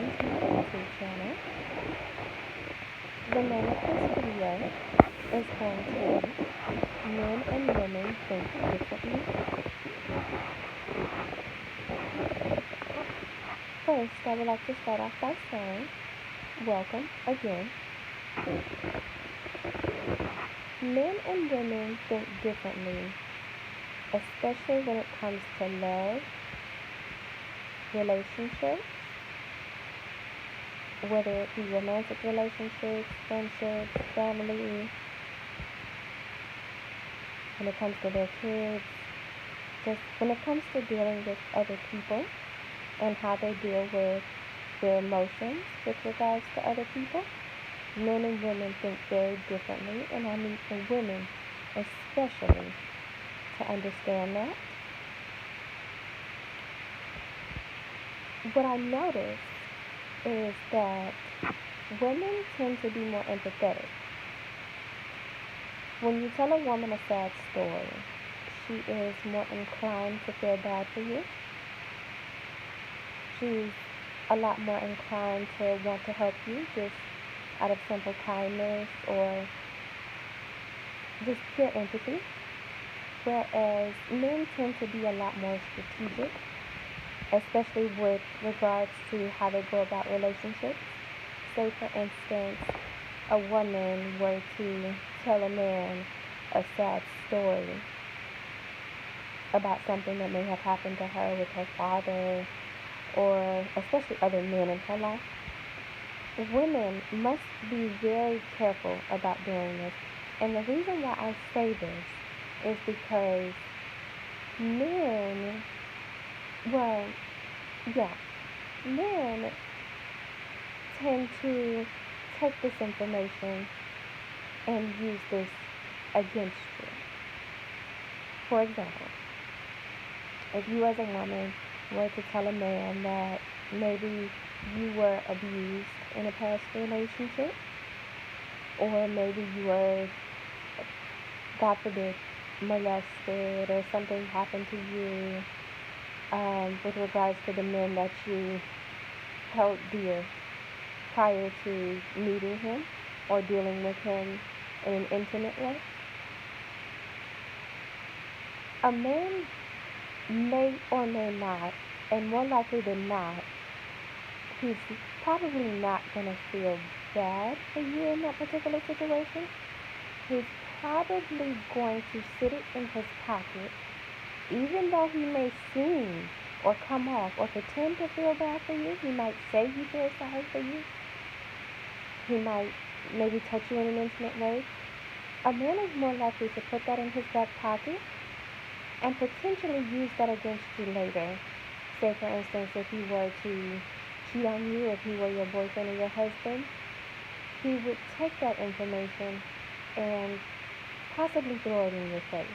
welcome to my YouTube channel. The name of this video is going to be Men and Women Think Differently. First, I would like to start off by saying, welcome again. Men and women think differently, especially when it comes to love, relationships, whether it be romantic relationships, friendships, family, when it comes to their kids, just when it comes to dealing with other people and how they deal with their emotions with regards to other people. Men and women think very differently, and I need the women especially to understand that. What I notice is that women tend to be more empathetic. When you tell a woman a sad story, she is more inclined to feel bad for you. She's a lot more inclined to want to help you just out of simple kindness or just pure empathy. Whereas men tend to be a lot more strategic, especially with regards to how they go about relationships. Say, for instance, a woman were to tell a man a sad story about something that may have happened to her with her father or especially other men in her life. Women must be very careful about doing this. And the reason why I say this is because men, well, yeah, men tend to take this information and use this against you. For example, if you as a woman were to tell a man that maybe you were abused in a past relationship, or maybe you were, God forbid, molested, or something happened to you with regards to the men that you held dear prior to meeting him or dealing with him in an intimate way, a man may or may not, and more likely than not, he's probably not going to feel bad for you in that particular situation. He's probably going to sit it in his pocket, even though he may seem or come off or pretend to feel bad for you. He might say he feels sorry for you. He might maybe touch you in an intimate way. A man is more likely to put that in his back pocket and potentially use that against you later. Say, for instance, if he were to cheat on you, if he were your boyfriend or your husband, he would take that information and possibly throw it in your face.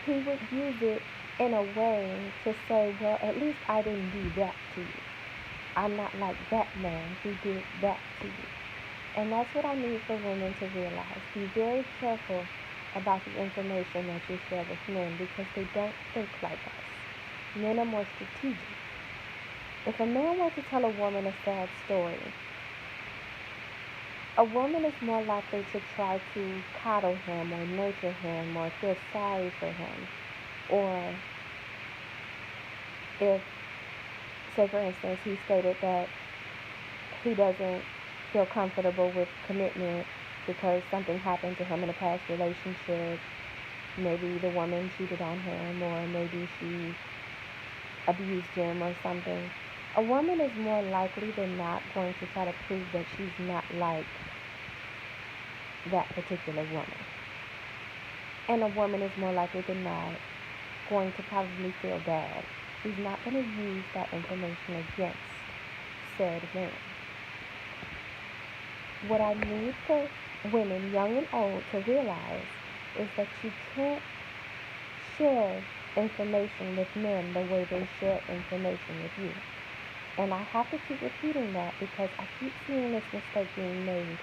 He would use it in a way to say, well, at least I didn't do that to you. I'm not like that man who did that to you. And that's what I need for women to realize. Be very careful about the information that you share with men because they don't think like us. Men are more strategic. If a man were to tell a woman a sad story, a woman is more likely to try to coddle him or nurture him or feel sorry for him. Or if, say for instance, he stated that he doesn't feel comfortable with commitment because something happened to him in a past relationship. Maybe the woman cheated on him, or maybe she abused him or something. A woman is more likely than not going to try to prove that she's not like that particular woman. And a woman is more likely than not going to probably feel bad. She's not going to use that information against said man. What I need for women, young and old, to realize is that you can't share information with men the way they share information with you. And I have to keep repeating that because I keep seeing this mistake being made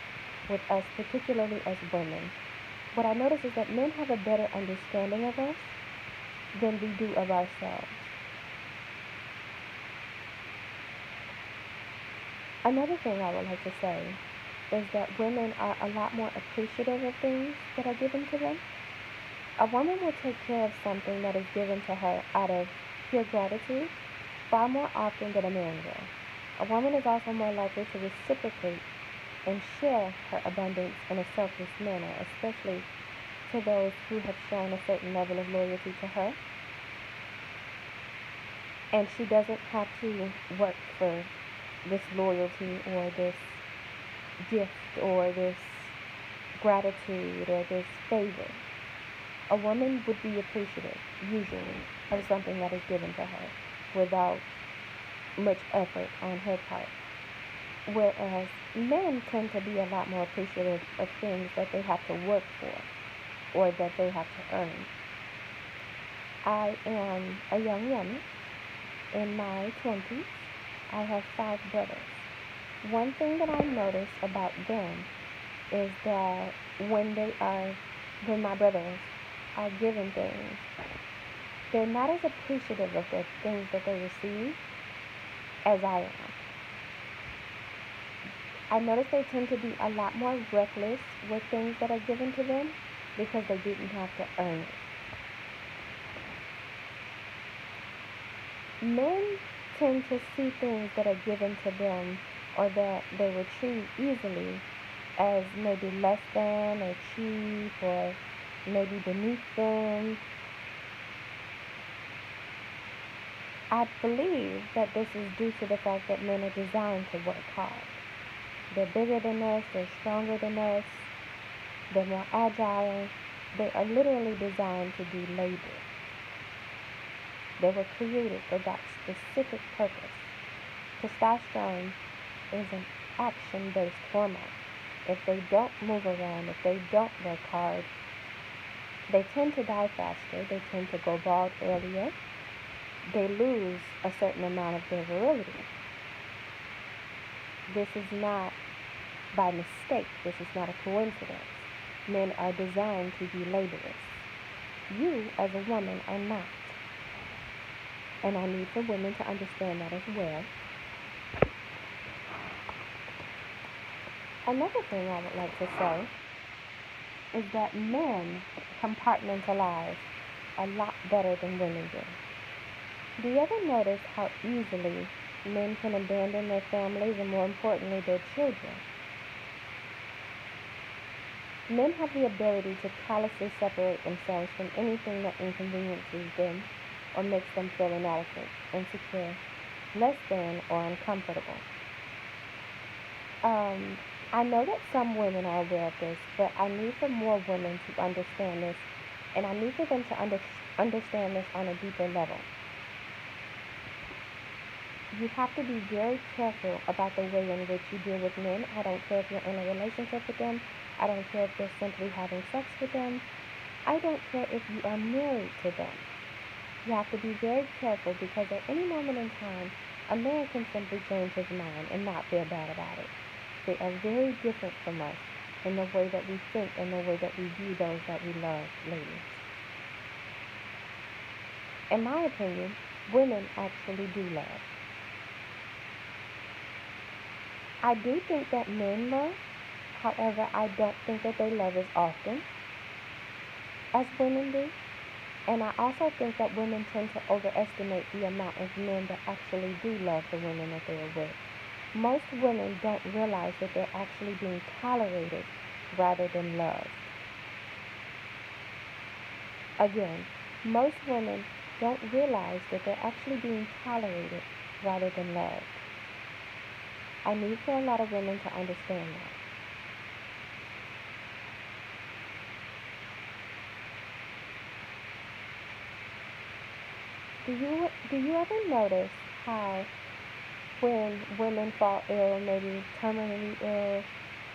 with us, particularly as women. What I notice is that men have a better understanding of us than we do of ourselves. Another thing I would like to say is that women are a lot more appreciative of things that are given to them. A woman will take care of something that is given to her out of pure gratitude far more often than a man will. A woman is also more likely to reciprocate and share her abundance in a selfless manner, especially to those who have shown a certain level of loyalty to her. And she doesn't have to work for this loyalty or this gift or this gratitude or this favor. A woman would be appreciative, usually, of something that is given to her without much effort on her part. Whereas men tend to be a lot more appreciative of things that they have to work for or that they have to earn. I am a young woman in my 20s. I have 5 brothers. One thing that I notice about them is that when my brothers are given things, they're not as appreciative of the things that they receive as I am. I notice they tend to be a lot more reckless with things that are given to them because they didn't have to earn it. Men tend to see things that are given to them or that they retrieve easily as maybe less than or cheap or maybe beneath them. I believe that this is due to the fact that men are designed to work hard. They're bigger than us, they're stronger than us, they're more agile. They are literally designed to do labor. They were created for that specific purpose. Testosterone is an action-based hormone. If they don't move around, if they don't work hard, they tend to die faster, they tend to go bald earlier, they lose a certain amount of their virility. This is not by mistake, this is not a coincidence. Men are designed to be laborers. You, as a woman, are not. And I need for women to understand that as well. Another thing I would like to say is that men compartmentalize a lot better than women do. Do you ever notice how easily men can abandon their families and, more importantly, their children? Men have the ability to callously separate themselves from anything that inconveniences them or makes them feel inadequate, insecure, less than, or uncomfortable. I know that some women are aware of this, but I need for more women to understand this, and I need for them to understand this on a deeper level. You have to be very careful about the way in which you deal with men. I don't care if you're in a relationship with them. I don't care if you're simply having sex with them. I don't care if you are married to them. You have to be very careful because at any moment in time, a man can simply change his mind and not feel bad about it. They are very different from us in the way that we think and the way that we view those that we love, ladies. In my opinion, women actually do love. I do think that men love. However, I don't think that they love as often as women do. And I also think that women tend to overestimate the amount of men that actually do love the women that they are with. Most women don't realize that they're actually being tolerated rather than loved. Again, most women don't realize that they're actually being tolerated rather than loved. I need for a lot of women to understand that. Do you ever notice how when women fall ill, maybe terminally ill,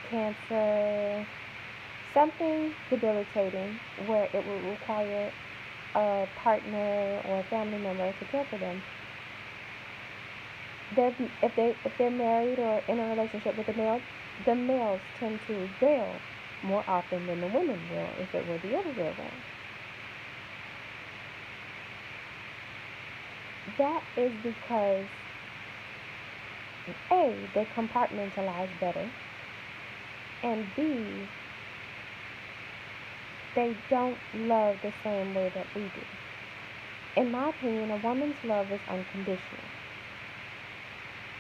cancer, something debilitating where it will require a partner or a family member to care for them, if they're married or in a relationship with a male, the males tend to bail more often than the women will if it were the other way around. That is because A, they compartmentalize better, and B, they don't love the same way that we do. In my opinion, a woman's love is unconditional,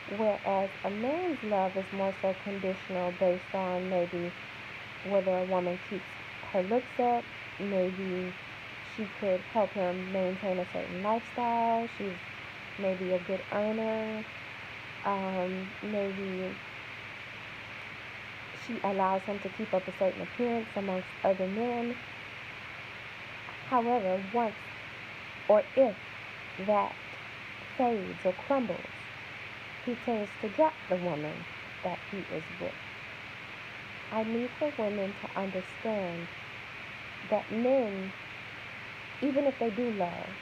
whereas a man's love is more so conditional based on maybe whether a woman keeps her looks up, maybe she could help him maintain a certain lifestyle, she's maybe a good earner, maybe she allows him to keep up a certain appearance amongst other men. However, once or if that fades or crumbles, he tends to drop the woman that he is with. I need for women to understand that men, even if they do love,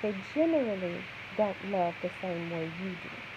they generally don't love the same way you do.